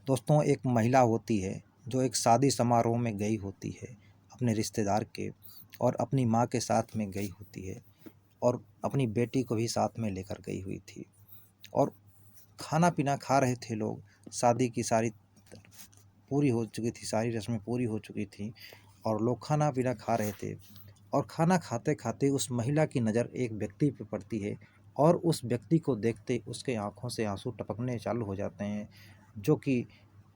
दोस्तों, एक महिला होती है जो एक शादी समारोह में गई होती है अपने रिश्तेदार के, और अपनी माँ के साथ में गई होती है, और अपनी बेटी को भी साथ में लेकर गई हुई थी। और खाना पीना खा रहे थे लोग। शादी की सारी पूरी हो चुकी थी, सारी रस्में पूरी हो चुकी थी और लोग खाना पीना खा रहे थे। और खाना खाते खाते उस महिला की नज़र एक व्यक्ति पर पड़ती है, और उस व्यक्ति को देखते उसके आंखों से आंसू टपकने चालू हो जाते हैं, जो कि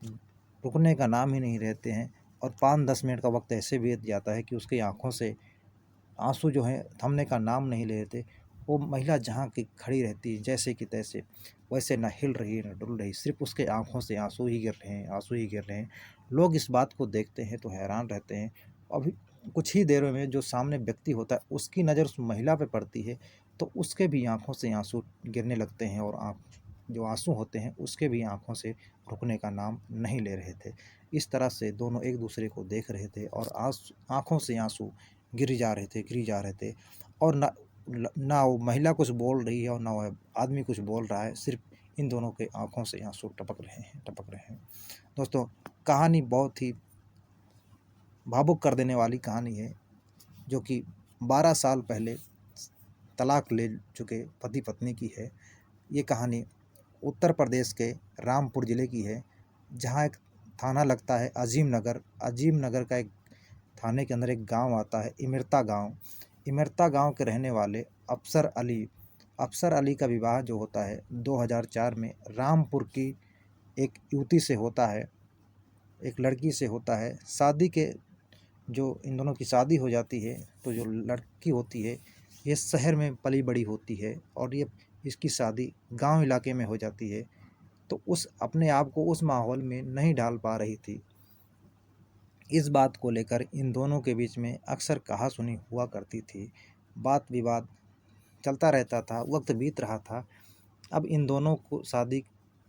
रुकने का नाम ही नहीं रहते हैं। और 5-10 मिनट का वक्त ऐसे बीत जाता है कि उसकी आंखों से आंसू जो हैं थमने का नाम नहीं ले लेते। वो महिला जहाँ की खड़ी रहती है जैसे कि तैसे, वैसे ना हिल रही है ना डुल रही, सिर्फ उसके आंखों से आंसू ही गिर रहे हैं, आंसू ही गिर रहे हैं। लोग इस बात को देखते हैं तो हैरान रहते हैं। अभी कुछ ही देर में जो सामने व्यक्ति होता है उसकी नज़र उस महिला पे पड़ती है, तो उसके भी आंखों से आंसू गिरने लगते हैं, और जो आंसू होते हैं उसके भी आंखों से रुकने का नाम नहीं ले रहे थे। इस तरह से दोनों एक दूसरे को देख रहे थे, और आंखों से आंसू गिरी जा रहे थे, गिरी जा रहे थे। और ना वो महिला कुछ बोल रही है और ना वो आदमी कुछ बोल रहा है, सिर्फ इन दोनों के आंखों से आंसू टपक रहे हैं, टपक रहे हैं। दोस्तों, कहानी बहुत ही भावुक कर देने वाली कहानी है, जो कि 12 साल पहले तलाक ले चुके पति पत्नी की है। ये कहानी उत्तर प्रदेश के रामपुर ज़िले की है, जहाँ एक थाना लगता है अजीम नगर। अजीम नगर का एक थाने के अंदर एक गांव आता है इमरता गांव। इमरता गांव के रहने वाले अफसर अली का विवाह जो होता है 2004 में रामपुर की एक युवती से होता है, एक लड़की से होता है। शादी के जो इन दोनों की शादी हो जाती है, तो जो लड़की होती है ये शहर में पली बड़ी होती है, और ये इसकी शादी गांव इलाके में हो जाती है। तो उस अपने आप को उस माहौल में नहीं ढाल पा रही थी। इस बात को लेकर इन दोनों के बीच में अक्सर कहा-सुनी हुआ करती थी। बात विवाद चलता रहता था, वक्त बीत रहा था। अब इन दोनों को शादी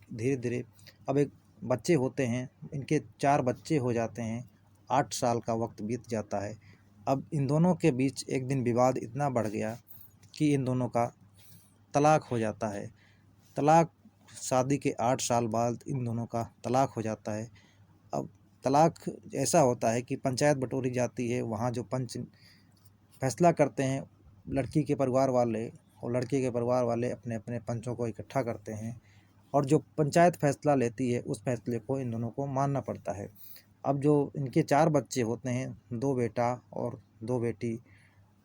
धीरे-धीरे, अब एक बच्चे होते हैं, इनके 4 बच्चे हो जाते हैं, 8 साल का वक्त बीत जाता है। अब इन दोनों के बीच एक दिन विवाद इतना बढ़ गया कि इन दोनों का तलाक हो जाता है। तलाक शादी के 8 साल बाद इन दोनों का तलाक हो जाता है। अब तलाक ऐसा होता है कि पंचायत बटोरी जाती है, वहाँ जो पंच फैसला करते हैं, लड़की के परिवार वाले और लड़के के परिवार वाले अपने अपने पंचों को इकट्ठा करते हैं, और जो पंचायत फैसला लेती है उस फैसले को इन दोनों को मानना पड़ता है। अब जो इनके 4 बच्चे होते हैं, 2 बेटा और 2 बेटी।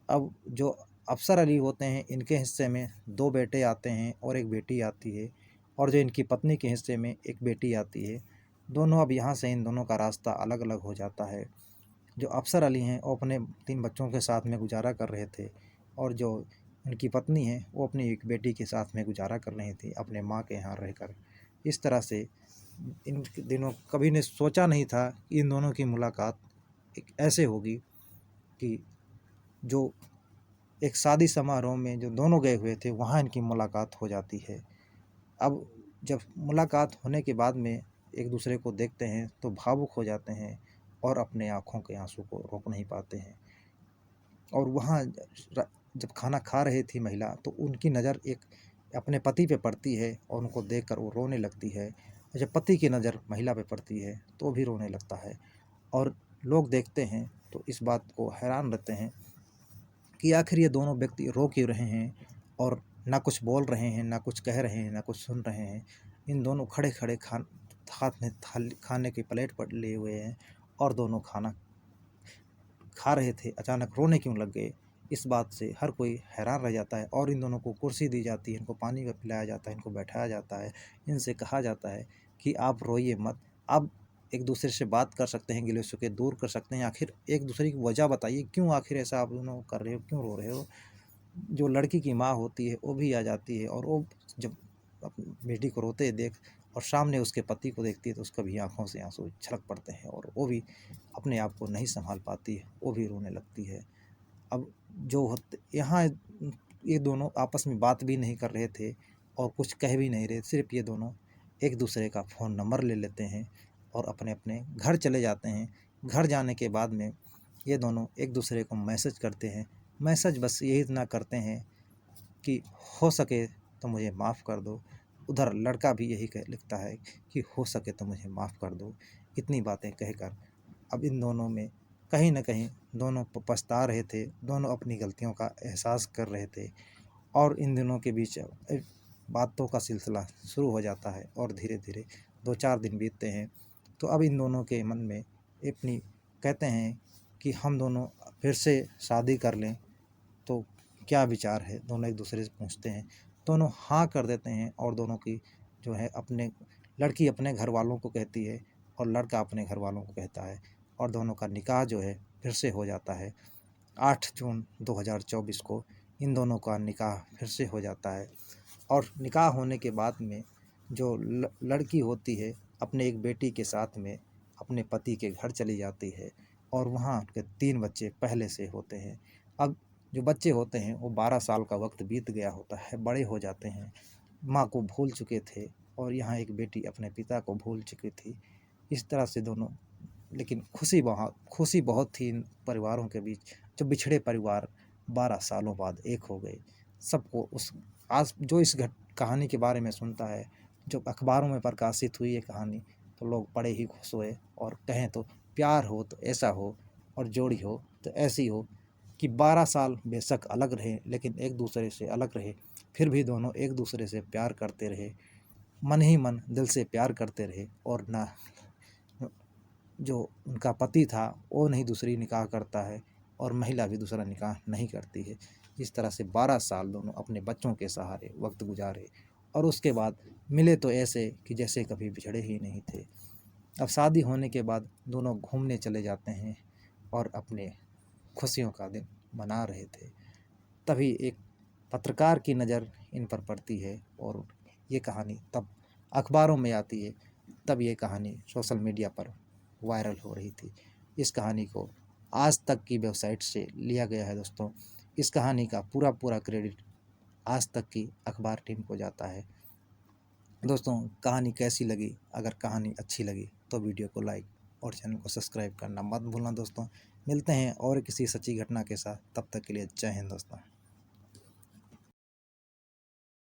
अब जो अफसर अली होते हैं इनके हिस्से में 2 बेटे आते हैं और 1 बेटी आती है, और जो इनकी पत्नी के हिस्से में 1 बेटी आती है। दोनों अब यहाँ से इन दोनों का रास्ता अलग अलग हो जाता है। जो अफसर अली हैं वो अपने 3 बच्चों के साथ में गुजारा कर रहे थे, और जो इनकी पत्नी है वो अपनी एक बेटी के साथ में गुजारा कर रही थी अपने माँ के यहाँ रहकर। इस तरह से इन दिनों कभी ने सोचा नहीं था कि इन दोनों की मुलाकात एक ऐसे होगी कि जो एक शादी समारोह में जो दोनों गए हुए थे वहाँ इनकी मुलाकात हो जाती है। अब जब मुलाकात होने के बाद में एक दूसरे को देखते हैं तो भावुक हो जाते हैं, और अपने आँखों के आंसू को रोक नहीं पाते हैं। और वहाँ जब खाना खा रही थी महिला, तो उनकी नज़र एक अपने पति पे पड़ती है, और उनको देखकर वो रोने लगती है। और जब पति की नज़र महिला पे पड़ती है तो भी रोने लगता है। और लोग देखते हैं तो इस बात को हैरान रहते हैं कि आखिर ये दोनों व्यक्ति रो क्यों रहे हैं, और ना कुछ बोल रहे हैं, ना कुछ कह रहे हैं, ना कुछ सुन रहे हैं। इन दोनों खड़े खड़े हाथ में खाने की प्लेट पर लिए हुए हैं, और दोनों खाना खा रहे थे, अचानक रोने क्यों लग गए। इस बात से हर कोई हैरान रह जाता है, और इन दोनों को कुर्सी दी जाती है, इनको पानी पिलाया जाता है, इनको बैठाया जाता है। इनसे कहा जाता है कि आप रोइए मत, आप एक दूसरे से बात कर सकते हैं, गिले शिकवे दूर कर सकते हैं। आखिर एक दूसरे की वजह बताइए, क्यों आखिर ऐसा आप दोनों कर रहे हो, क्यों रो रहे हो। जो लड़की की माँ होती है वो भी आ जाती है, और वो जब अपनी बेटी को रोते देख और सामने उसके पति को देखती है तो उसका भी आंखों से आंसू छलक पड़ते हैं, और वो भी अपने आप को नहीं संभाल पाती है, वो भी रोने लगती है। अब जो होते यहाँ ये दोनों आपस में बात भी नहीं कर रहे थे, और कुछ कह भी नहीं रहे, सिर्फ ये दोनों एक दूसरे का फ़ोन नंबर ले लेते हैं और अपने अपने घर चले जाते हैं। घर जाने के बाद में ये दोनों एक दूसरे को मैसेज करते हैं। मैसेज बस यही इतना करते हैं कि हो सके तो मुझे माफ़ कर दो, उधर लड़का भी यही लिखता है कि हो सके तो मुझे माफ़ कर दो। इतनी बातें कहकर अब इन दोनों में कहीं न कहीं दोनों पछता रहे थे, दोनों अपनी गलतियों का एहसास कर रहे थे और इन दोनों के बीच बातों का सिलसिला शुरू हो जाता है और धीरे-धीरे 2-4 दिन बीतते हैं। तो अब इन दोनों के मन में अपनी कहते हैं कि हम दोनों फिर से शादी कर लें, तो क्या विचार है? दोनों एक-दूसरे से पूछते हैं। दोनों हाँ कर देते हैं और दोनों की जो है अपने लड़की अपने घरवालों को कहती है और लड़का अपने घरवालों को कहता है और दोनों का निकाह जो है फिर से हो जाता है। 8 जून 2024 को इन दोनों का निकाह फिर से हो जाता है और निकाह होने के बाद में जो लड़की होती है अपने एक बेटी के साथ में अपने पति के घर चली जाती है और वहाँ उनके 3 बच्चे पहले से होते हैं। अब जो बच्चे होते हैं वो 12 साल का वक्त बीत गया होता है, बड़े हो जाते हैं, माँ को भूल चुके थे और यहाँ एक बेटी अपने पिता को भूल चुकी थी। इस तरह से दोनों, लेकिन खुशी बहुत थी इन परिवारों के बीच, जो बिछड़े परिवार 12 सालों बाद एक हो गए। सबको उस आज जो इस कहानी के बारे में सुनता है, जो अखबारों में प्रकाशित हुई ये कहानी, तो लोग बड़े ही खुश हुए और कहें तो प्यार हो तो ऐसा हो और जोड़ी हो तो ऐसी हो कि 12 साल बेशक अलग रहे लेकिन एक दूसरे से अलग रहे, फिर भी दोनों एक दूसरे से प्यार करते रहे, मन ही मन दिल से प्यार करते रहे और ना जो उनका पति था वो नहीं दूसरी निकाह करता है और महिला भी दूसरा निकाह नहीं करती है। इस तरह से 12 साल दोनों अपने बच्चों के सहारे वक्त गुजारे और उसके बाद मिले तो ऐसे कि जैसे कभी बिछड़े ही नहीं थे। अब शादी होने के बाद दोनों घूमने चले जाते हैं और अपने खुशियों का दिन मना रहे थे। तभी एक पत्रकार की नज़र इन पर पड़ती है और ये कहानी तब अखबारों में आती है। तब ये कहानी सोशल मीडिया पर वायरल हो रही थी। इस कहानी को आज तक की वेबसाइट से लिया गया है दोस्तों। इस कहानी का पूरा क्रेडिट आज तक की अखबार टीम को जाता है। दोस्तों कहानी कैसी लगी? अगर कहानी अच्छी लगी तो वीडियो को लाइक और चैनल को सब्सक्राइब करना मत भूलना दोस्तों। मिलते हैं और किसी सच्ची घटना के साथ, तब तक के लिए जय हिंद दोस्तों।